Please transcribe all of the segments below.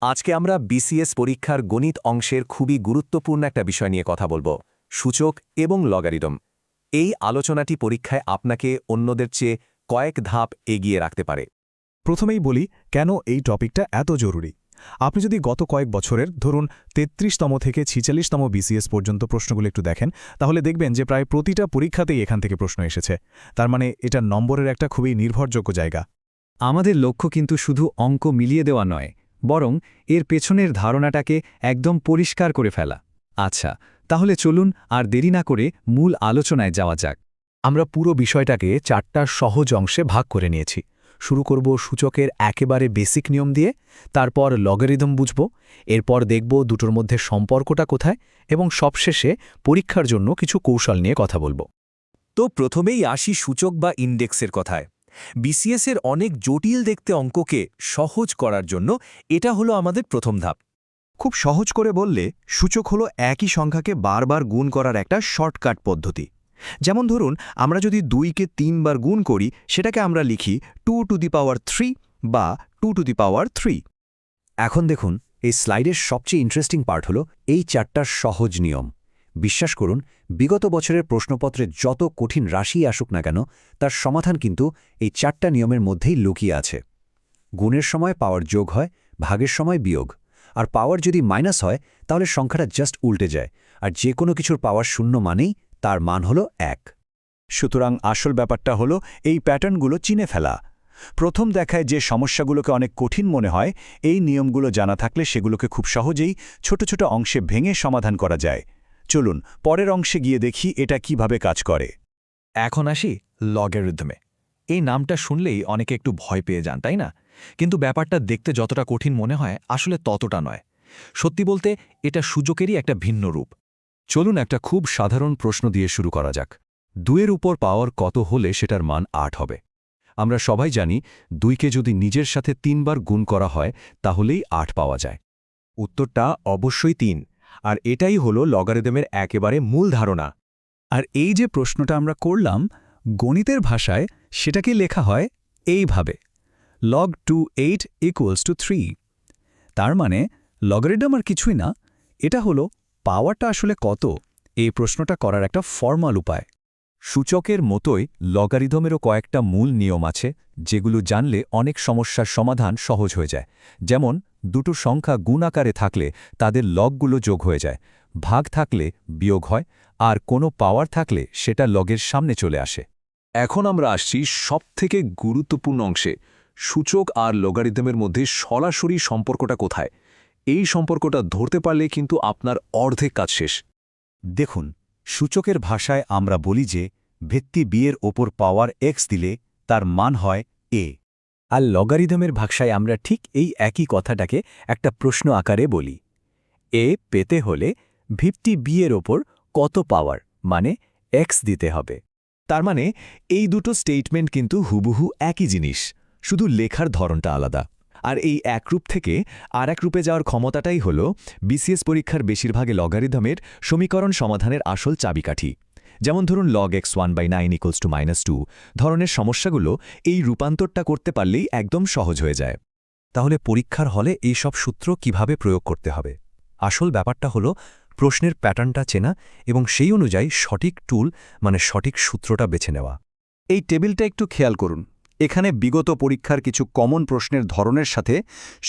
আজকে আমরা বিসিএস পরীক্ষার গণিত অংশের খুবই গুরুত্বপূর্ণ একটা বিষয় নিয়ে কথা বলবো, সূচক এবং লগারিদম। এই আলোচনাটি পরীক্ষায় আপনাকে অন্যদের চেয়ে কয়েক ধাপ এগিয়ে রাখতে পারে। প্রথমেই বলি কেন এই টপিকটা এত জরুরি। আপনি যদি গত কয়েক বছরের ধরুন ৩৩তম থেকে ৪৬তম বিসিএস পর্যন্ত প্রশ্নগুলো একটু দেখেন, তাহলে দেখবেন যে প্রায় প্রতিটা পরীক্ষাতেই এখান থেকে প্রশ্ন এসেছে। তার মানে এটা নম্বরের একটা খুবই নির্ভরযোগ্য জায়গা। আমাদের লক্ষ্য কিন্তু শুধু অঙ্ক মিলিয়ে দেওয়া নয়, বরং এর পেছনের ধারণাটাকে একদম পরিষ্কার করে ফেলা। আচ্ছা, তাহলে চলুন আর দেরি না করে মূল আলোচনায় যাওয়া যাক। আমরা পুরো বিষয়টাকে ৪টা সহজ অংশে ভাগ করে নিয়েছি। শুরু করব সূচকের একেবারে বেসিক নিয়ম দিয়ে, তারপর লগারিদম বুঝব, এরপর দেখব দুটোর মধ্যে সম্পর্কটা কোথায়, এবং সবশেষে পরীক্ষার জন্য কিছু কৌশল নিয়ে কথা বলব। তো প্রথমেই আসি সূচক বা ইন্ডেক্সের কথায়। বিসিএসের অনেক জটিল দেখতে অঙ্ককে সহজ করার জন্য এটা হলো আমাদের প্রথম ধাপ। খুব সহজ করে বললে সূচক হলো একই সংখ্যাকে বারবার গুণ করার একটা শর্টকাট পদ্ধতি। যেমন ধরুন, আমরা যদি 2কে 3 বার গুণ করি, সেটাকে আমরা লিখি 2 টু দি পাওয়ার 3 বা 2 টু দি পাওয়ার 3। এখন দেখুন, এই স্লাইডের সবচেয়ে ইন্টারেস্টিং পার্ট হলো এই 4টার সহজ নিয়ম। বিশ্বাস করুন, বিগত বছরের প্রশ্নপত্রে যত কঠিন রাশি আসুক না কেন, তার সমাধান কিন্তু এই 4টা নিয়মের মধ্যেই লুকিয়ে আছে। গুণের সময় পাওয়ার যোগ হয়, ভাগের সময় বিয়োগ। আর পাওয়ার যদি মাইনাস হয়, তাহলে সংখ্যাটা জাস্ট উল্টে যায়, আর যে কোনো কিছুর পাওয়ার শূন্য মানেই তার মান হলো 1। সুতরাং আসল ব্যাপারটা হলো এই প্যাটার্নগুলো চিনে ফেলা। প্রথম দেখায় যে সমস্যাগুলোকে অনেক কঠিন মনে হয়, এই নিয়মগুলো জানা থাকলে সেগুলোকে খুব সহজেই ছোট ছোট অংশে ভেঙে সমাধান করা যায়। চলুন পরের অংশে গিয়ে দেখি এটা কিভাবে কাজ করে। এখন আসি লগারিদমে। এই নামটা শুনলেই অনেকে একটু ভয় পেয়ে যান, তাই না? কিন্তু ব্যাপারটা দেখতে যতটা কঠিন মনে হয়, আসলে ততটা নয়। সত্যি বলতে এটা সূচকেরই একটা ভিন্ন রূপ। চলুন একটা খুব সাধারণ প্রশ্ন দিয়ে শুরু করা যাক। 2-এর উপর পাওয়ার কত হলে সেটার মান 8 হবে? আমরা সবাই জানি 2কে যদি নিজের সাথে 3 বার গুণ করা হয়, তাহলেই 8 পাওয়া যায়। উত্তরটা অবশ্যই 3, আর এটাই হলো লগারিদমের একেবারে মূল ধারণা। আর এই যে প্রশ্নটা আমরা করলাম, গণিতের ভাষায় সেটাকে লেখা হয় এইভাবে: log 28 = 3। তার মানে লগারিদম আর কিছুই না, এটা হলো পাওয়ারটা আসলে কত, এই প্রশ্নটা করার একটা ফর্মাল উপায়। সূচকের মতোই লগারিদমেরও কয়েকটা মূল নিয়ম আছে, যেগুলো জানলে অনেক সমস্যার সমাধান সহজ হয়ে যায়। যেমন দুটো সংখ্যা গুণ আকারে থাকলে তাদের লগগুলো যোগ হয়ে যায়, ভাগ থাকলে বিয়োগ হয়, আর কোনো পাওয়ার থাকলে সেটা লগের সামনে চলে আসে। এখন আমরা আসছি সবথেকে গুরুত্বপূর্ণ অংশে, সূচক আর লগারিদমের মধ্যে সরাসরি সম্পর্কটা কোথায়। এই সম্পর্কটা ধরতে পারলে কিন্তু আপনার অর্ধেক কাজ শেষ। দেখুন, সূচকের ভাষায় আমরা বলি যে ভিত্তি b এর ওপর পাওয়ার x দিলে তার মান হয় a। আর লগারিদমের ভাষায় আমরা ঠিক এই একই কথাটাকে একটা প্রশ্ন আকারে বলি। এ পেতে হলে ভিত্তি b এর ওপর কত পাওয়ার মানে x দিতে হবে। তার মানে এই দুটো স্টেটমেন্ট কিন্তু হুবহু একই জিনিস, শুধু লেখার ধরনটা আলাদা। আর এই এক রূপ থেকে আর এক রূপে যাওয়ার ক্ষমতাটাই হল বিসিএস পরীক্ষার বেশিরভাগে লগারিদমের সমীকরণ সমাধানের আসল চাবিকাঠি। যেমন ধরুন log x1/9 = -2 ধরনের সমস্যাগুলো এই রূপান্তরটা করতে পারলেই একদম সহজ হয়ে যায়। তাহলে পরীক্ষার হলে এই সব সূত্র কিভাবে প্রয়োগ করতে হবে? আসল ব্যাপারটা হলো প্রশ্নের প্যাটার্নটা চেনা এবং সেই অনুযায়ী সঠিক টুল মানে সঠিক সূত্রটা বেছে নেওয়া। এই টেবিলটা একটু খেয়াল করুন। এখানে বিগত পরীক্ষার কিছু কমন প্রশ্নের ধরনের সাথে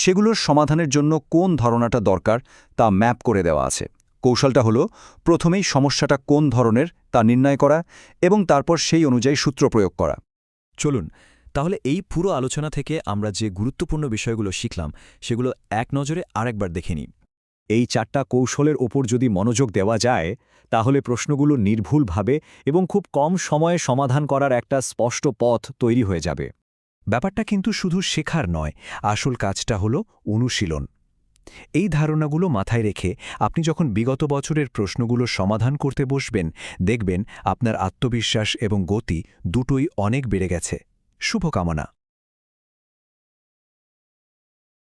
সেগুলোর সমাধানের জন্য কোন ধারণাটা দরকার তা ম্যাপ করে দেওয়া আছে। কৌশলটা হলো প্রথমেই সমস্যাটা কোন ধরনের তা নির্ণয় করা এবং তারপর সেই অনুযায়ী সূত্র প্রয়োগ করা। চলুন তাহলে এই পুরো আলোচনা থেকে আমরা যে গুরুত্বপূর্ণ বিষয়গুলো শিখলাম, সেগুলো এক নজরে আরেকবার দেখে নিই। এই 4টা কৌশলের ওপর যদি মনোযোগ দেওয়া যায়, তাহলে প্রশ্নগুলো নির্ভুলভাবে এবং খুব কম সময়ে সমাধান করার একটা স্পষ্ট পথ তৈরি হয়ে যাবে। ব্যাপারটা কিন্তু শুধু শেখার নয়, আসল কাজটা হলো অনুশীলন। এই ধারণাগুলো মাথায় রেখে আপনি যখন বিগত বছরের প্রশ্নগুলো সমাধান করতে বসবেন, দেখবেন আপনার আত্মবিশ্বাস এবং গতি দুটোই অনেক বেড়ে গেছে। শুভকামনা।